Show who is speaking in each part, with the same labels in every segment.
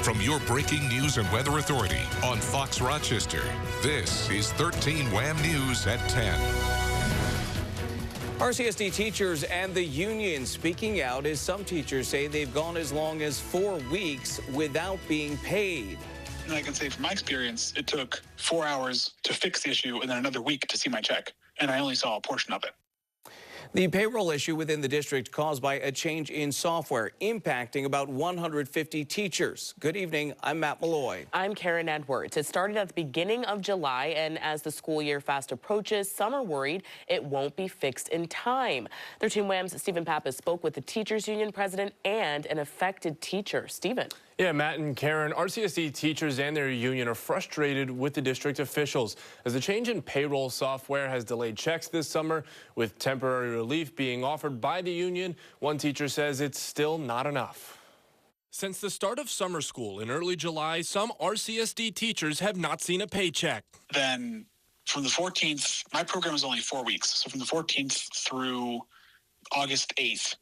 Speaker 1: From your breaking news and weather authority on Fox Rochester, this is 13 Wham News at 10.
Speaker 2: RCSD teachers and the union speaking out as some teachers say they've gone as long as 4 weeks without being paid.
Speaker 3: And I can say from my experience, it took 4 hours to fix the issue and then another week to see my check. And I only saw a portion of it.
Speaker 2: The payroll issue within the district caused by a change in software impacting about 150 teachers. Good evening, I'm Matt Malloy.
Speaker 4: I'm Karen Edwards. It started at the beginning of July, and as the school year fast approaches, some are worried it won't be fixed in time. 13 Wham's Stephen Pappas spoke with the teachers union president and an affected teacher. Stephen.
Speaker 5: Yeah, Matt and Karen, RCSD teachers and their union are frustrated with the district officials as the change in payroll software has delayed checks this summer, with temporary relief being offered by the union. One teacher says it's still not enough. Since the start of summer school in early July, some RCSD teachers have not seen a paycheck.
Speaker 3: Then from the 14th, my program is only 4 weeks. So from the 14th through August 8th,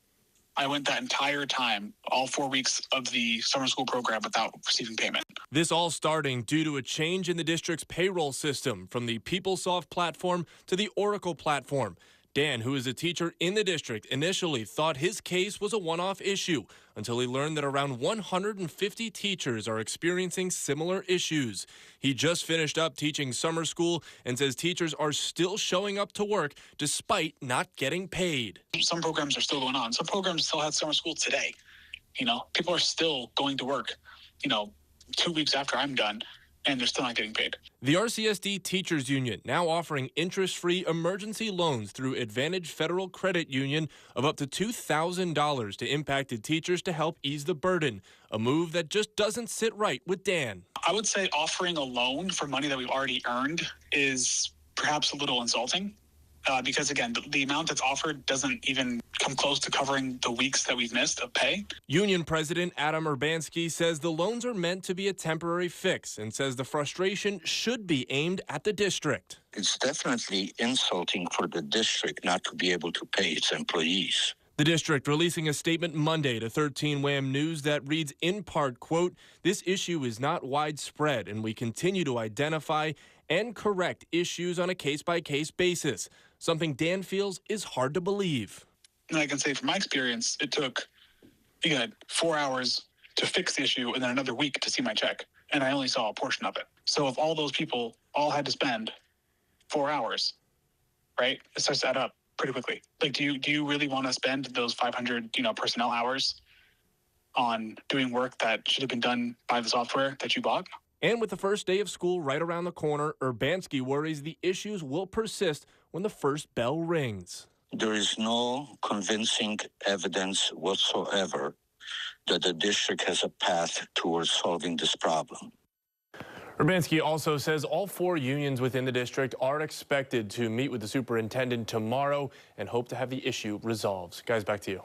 Speaker 3: I went that entire time, all 4 weeks of the summer school program, without receiving payment.
Speaker 5: This all starting due to a change in the district's payroll system from the PeopleSoft platform to the Oracle platform. Dan, who is a teacher in the district, initially thought his case was a one-off issue until he learned that around 150 teachers are experiencing similar issues. He just finished up teaching summer school and says teachers are still showing up to work despite not getting paid.
Speaker 3: Some programs are still going on. Some programs still have summer school today. You know, people are still going to work, 2 weeks after I'm done, and they're still not getting paid.
Speaker 5: The RCSD Teachers Union now offering interest-free emergency loans through Advantage Federal Credit Union of up to $2,000 to impacted teachers to help ease the burden, a move that just doesn't sit right with Dan.
Speaker 3: I would say offering a loan for money that we've already earned is perhaps a little insulting. Because, again, the amount that's offered doesn't even come close to covering the weeks that we've missed of pay.
Speaker 5: Union President Adam Urbanski says the loans are meant to be a temporary fix and says the frustration should be aimed at the district.
Speaker 6: It's definitely insulting for the district not to be able to pay its employees.
Speaker 5: The district releasing a statement Monday to 13 Wham News that reads in part, quote, "This issue is not widespread and we continue to identify and correct issues on a case-by-case basis, something Dan feels is hard to believe."
Speaker 3: And I can say from my experience, it took, 4 hours to fix the issue and then another week to see my check. And I only saw a portion of it. So if all those people all had to spend 4 hours, right, it starts to add up pretty quickly. Like, do you really want to spend those 500, personnel hours on doing work that should have been done by the software that you bought?
Speaker 5: And with the first day of school right around the corner, Urbanski worries the issues will persist when the first bell rings.
Speaker 6: There is no convincing evidence whatsoever that the district has a path towards solving this problem.
Speaker 5: Urbanski also says all 4 unions within the district are expected to meet with the superintendent tomorrow and hope to have the issue resolved. Guys, back to you.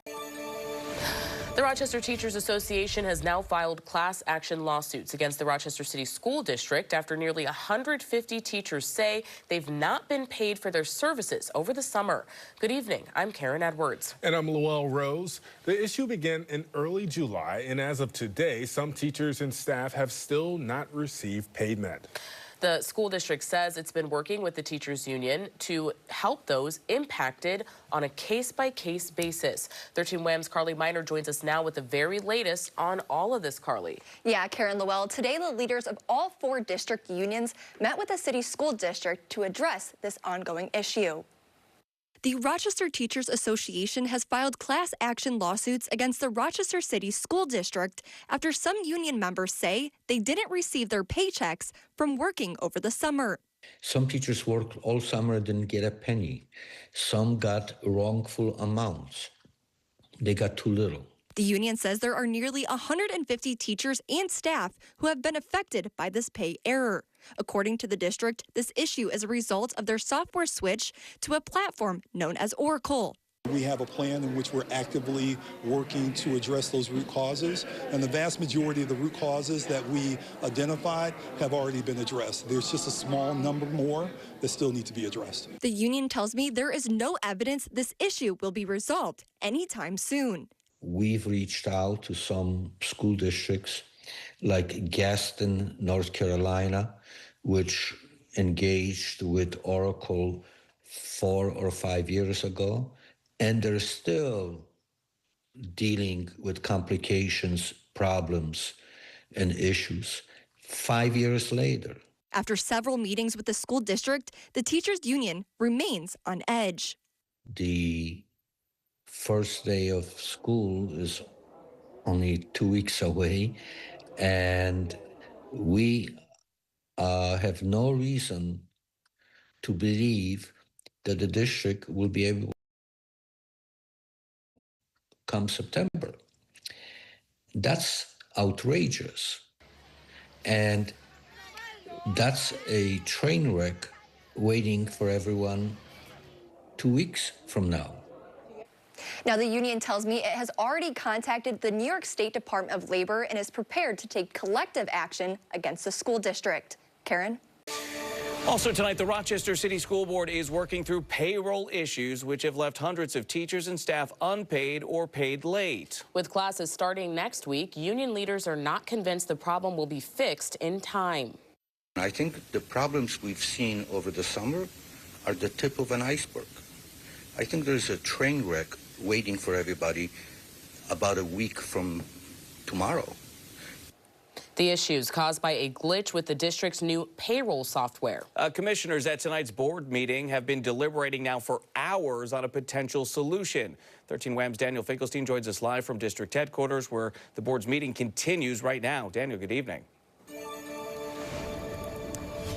Speaker 4: The Rochester Teachers Association has now filed class action lawsuits against the Rochester City School District after nearly 150 teachers say they've not been paid for their services over the summer. Good evening. I'm Karen Edwards.
Speaker 7: And I'm Lowell Rose. The issue began in early July, and as of today, some teachers and staff have still not received payment.
Speaker 4: The school district says it's been working with the teachers union to help those impacted on a case-by-case basis. 13 Wham's Carly Miner joins us now with the very latest on all of this, Carly.
Speaker 8: Yeah, Karen Lowell. Today, the leaders of all 4 district unions met with the city school district to address this ongoing issue.
Speaker 9: The Rochester Teachers Association has filed class action lawsuits against the Rochester City School District after some union members say they didn't receive their paychecks from working over the summer.
Speaker 10: Some teachers worked all summer and didn't get a penny. Some got wrongful amounts. They got too little.
Speaker 9: The union says there are nearly 150 teachers and staff who have been affected by this pay error. According to the district, this issue is a result of their software switch to a platform known as Oracle.
Speaker 11: We have a plan in which we're actively working to address those root causes, and the vast majority of the root causes that we identified have already been addressed. There's just a small number more that still need to be addressed.
Speaker 9: The union tells me there is no evidence this issue will be resolved anytime soon.
Speaker 10: We've reached out to some school districts like Gaston, North Carolina, which engaged with Oracle 4 or 5 years ago, and they're still dealing with complications, problems, and issues 5 years later.
Speaker 9: After several meetings with the school district, the teachers' union remains on edge.
Speaker 10: The first day of school is only 2 weeks away, and we have no reason to believe that the district will be able come September. That's outrageous. And that's a train wreck waiting for everyone 2 weeks from now.
Speaker 8: Now, the union tells me it has already contacted the New York State Department of Labor and is prepared to take collective action against the school district. Karen?
Speaker 2: Also tonight, the Rochester City School Board is working through payroll issues which have left hundreds of teachers and staff unpaid or paid late.
Speaker 4: With classes starting next week, union leaders are not convinced the problem will be fixed in time.
Speaker 6: I think the problems we've seen over the summer are the tip of an iceberg. I think there's a train wreck waiting for everybody about a week from tomorrow.
Speaker 4: The issues caused by a glitch with the district's new payroll software.
Speaker 2: Commissioners at tonight's board meeting have been deliberating now for hours on a potential solution. 13 Wham's Daniel Finkelstein joins us live from district headquarters where the board's meeting continues right now. Daniel, good evening.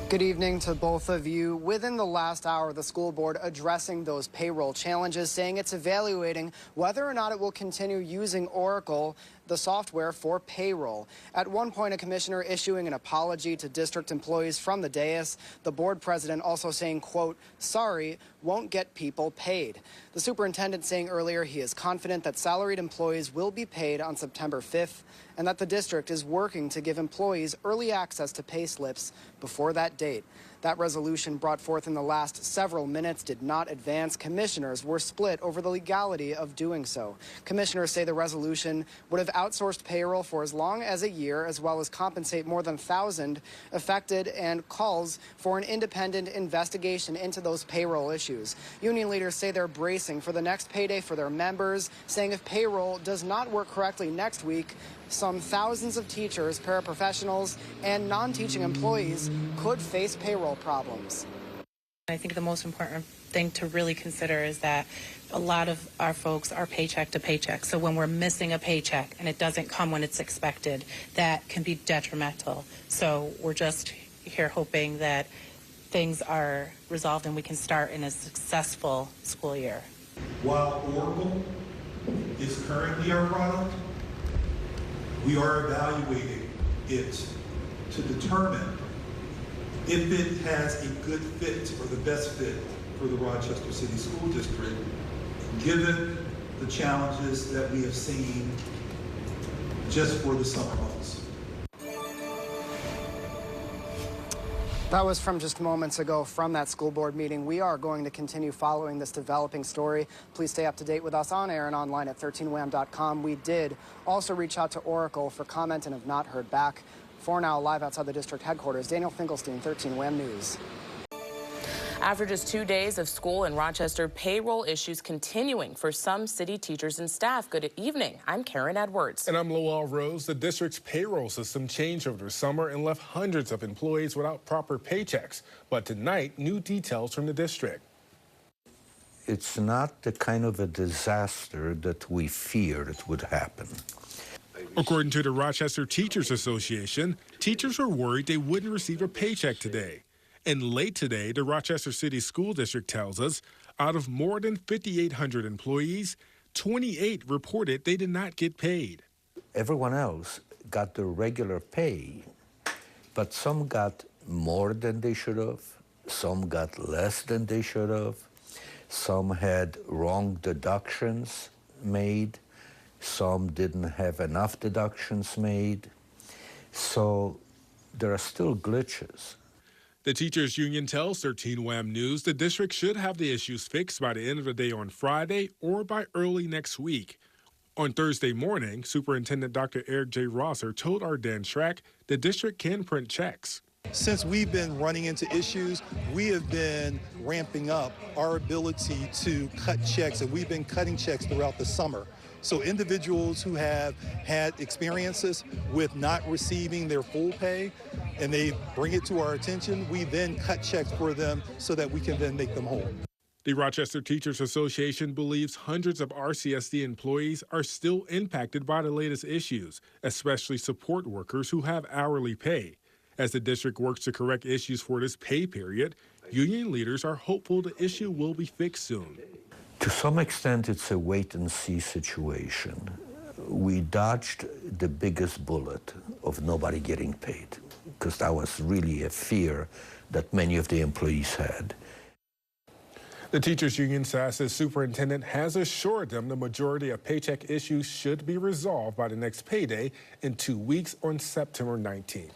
Speaker 12: Good evening to both of you. Within the last hour, the school board addressing those payroll challenges, saying it's evaluating whether or not it will continue using Oracle, the software for payroll. At one point, a commissioner issuing an apology to district employees from the dais. The board president also saying, quote, "Sorry, won't get people paid." The superintendent saying earlier he is confident that salaried employees will be paid on September 5th and that the district is working to give employees early access to pay slips before that date. That resolution brought forth in the last several minutes did not advance. Commissioners were split over the legality of doing so. Commissioners say the resolution would have outsourced payroll for as long as a year, as well as compensate more than 1,000 affected, and calls for an independent investigation into those payroll issues. Union leaders say they're bracing for the next payday for their members, saying if payroll does not work correctly next week, some thousands of teachers, paraprofessionals, and non-teaching employees could face payroll problems.
Speaker 13: I think the most important thing to really consider is that a lot of our folks are paycheck to paycheck. So when we're missing a paycheck and it doesn't come when it's expected, that can be detrimental. So we're just here hoping that things are resolved and we can start in a successful school year.
Speaker 11: While Oracle is currently our product, we are evaluating it to determine if it has a good fit or the best fit for the Rochester City School District, given the challenges that we have seen just for the summer months.
Speaker 12: That was from just moments ago from that school board meeting. We are going to continue following this developing story. Please stay up to date with us on air and online at 13wham.com. We did also reach out to Oracle for comment and have not heard back. For now, live outside the district headquarters, Daniel Finkelstein, 13 Wham News.
Speaker 4: After just 2 days of school in Rochester, payroll issues continuing for some city teachers and staff. Good evening. I'm Karen Edwards.
Speaker 7: And I'm Lowell Rose. The district's payroll system changed over the summer and left hundreds of employees without proper paychecks. But tonight, new details from the district.
Speaker 10: It's not the kind of a disaster that we feared it would happen.
Speaker 7: According to the Rochester Teachers Association, teachers are worried they wouldn't receive a paycheck today. And late today, the Rochester City School District tells us out of more than 5,800 employees, 28 reported they did not get paid.
Speaker 10: Everyone else got the regular pay, but some got more than they should have, some got less than they should have, some had wrong deductions made, some didn't have enough deductions made. So there are still glitches.
Speaker 7: The teachers union tells 13 Wham News the district should have the issues fixed by the end of the day on Friday or by early next week. On Thursday morning, Superintendent Dr. Eric J. Rosser told our Dan Schrack the district can print checks.
Speaker 11: Since we've been running into issues, we have been ramping up our ability to cut checks, and we've been cutting checks throughout the summer. So individuals who have had experiences with not receiving their full pay, and they bring it to our attention, we then cut checks for them so that we can then make them whole.
Speaker 7: The Rochester Teachers Association believes hundreds of RCSD employees are still impacted by the latest issues, especially support workers who have hourly pay. As the district works to correct issues for this pay period, union leaders are hopeful the issue will be fixed soon.
Speaker 10: To some extent, it's a wait-and-see situation. We dodged the biggest bullet of nobody getting paid, because that was really a fear that many of the employees had.
Speaker 7: The teachers union says the superintendent has assured them the majority of paycheck issues should be resolved by the next payday in 2 weeks on September 19th.